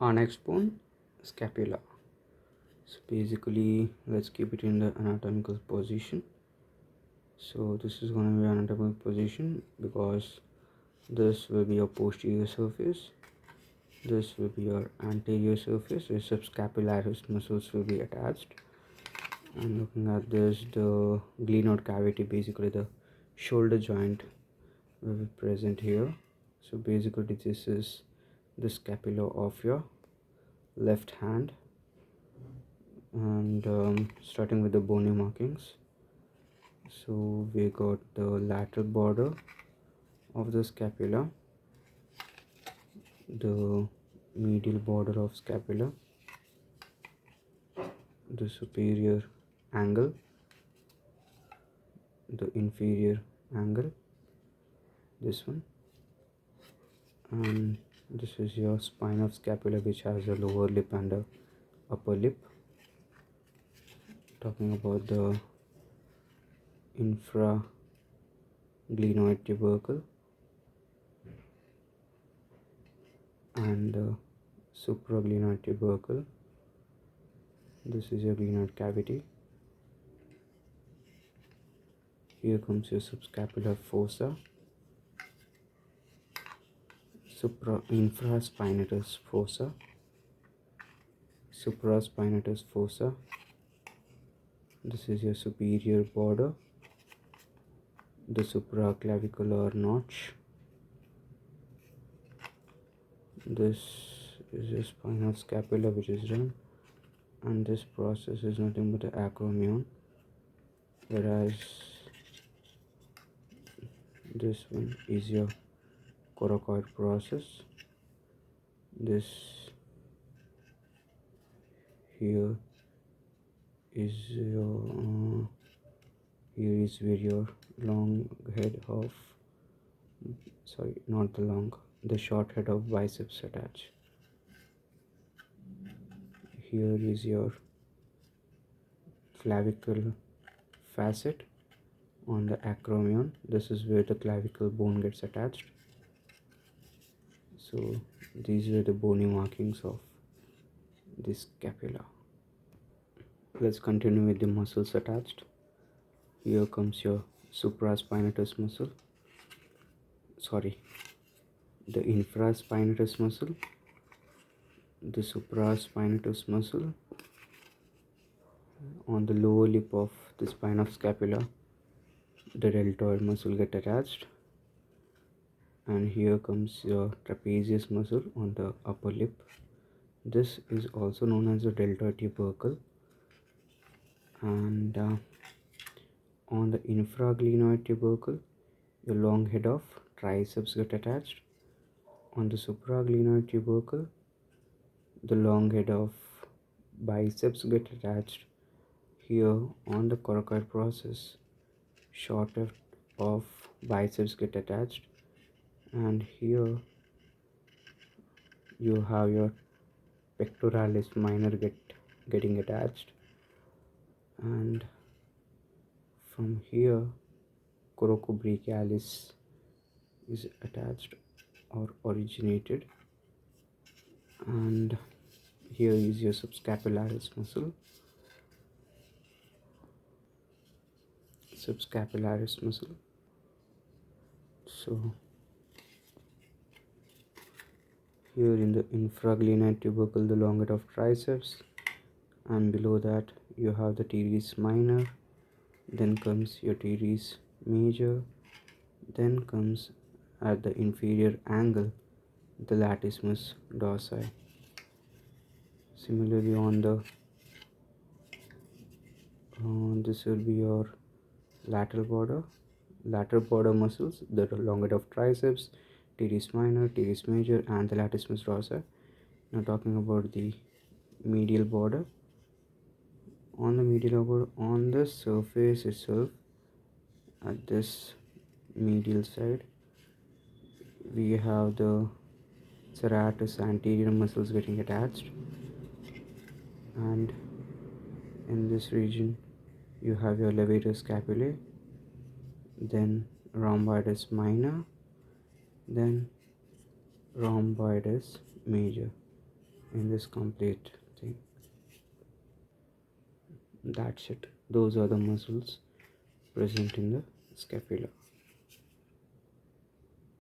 Our next bone, scapula. So basically, let's keep it in the anatomical position. So this is going to be anatomical position because this will be your posterior surface, this will be your anterior surface, your subscapularis muscles will be attached. And looking at this, the glenoid cavity, basically the shoulder joint, will be present here. So basically this is the scapula of your left hand. And starting with the bony markings, so we got the lateral border of the scapula, the medial border of scapula, the superior angle, the inferior angle, this one, and this is your spine of scapula, which has a lower lip and a upper lip. Talking about the infraglenoid tubercle and the supraglenoid tubercle. This is your glenoid cavity. Here comes your subscapular fossa, infraspinatus fossa, supraspinatus fossa. This is your superior border, the supraclavicular notch. This is your spine of scapula, which is done, and this process is nothing but the acromion, whereas this one is your coracoid process. This here is your here is where your long head of not the long, the short head of biceps attach. Here is your clavicle facet on the acromion. This is where the clavicle bone gets attached. So these were the bony markings of this scapula. Let's continue with the muscles attached. Here comes your supraspinatus muscle, the infraspinatus muscle, the supraspinatus muscle. On the lower lip of the spine of scapula, the deltoid muscle get attached, and here comes your trapezius muscle on the upper lip. This is also known as the deltoid tubercle. And on the infraglenoid tubercle, your long head of triceps get attached. On the supraglenoid tubercle, the long head of biceps get attached. Here on the coracoid process, short head of biceps get attached, and here you have your pectoralis minor getting attached, and from here coracobrachialis is attached or originated, and here is your subscapularis muscle. So here in the infraglenoid tubercle, the long head of triceps, and below that you have the teres minor, then comes your teres major, then comes at the inferior angle the latissimus dorsi. Similarly on the this will be your lateral border muscles, the long head of triceps, teres minor, teres major, and the latissimus dorsi. Now talking about the medial border. On the medial border, on the surface itself, at this medial side, we have the serratus anterior muscles getting attached, and in this region you have your levator scapulae, then rhomboides minor, then rhomboides major. in this complete thing. That's it. Those are the muscles present in the scapula.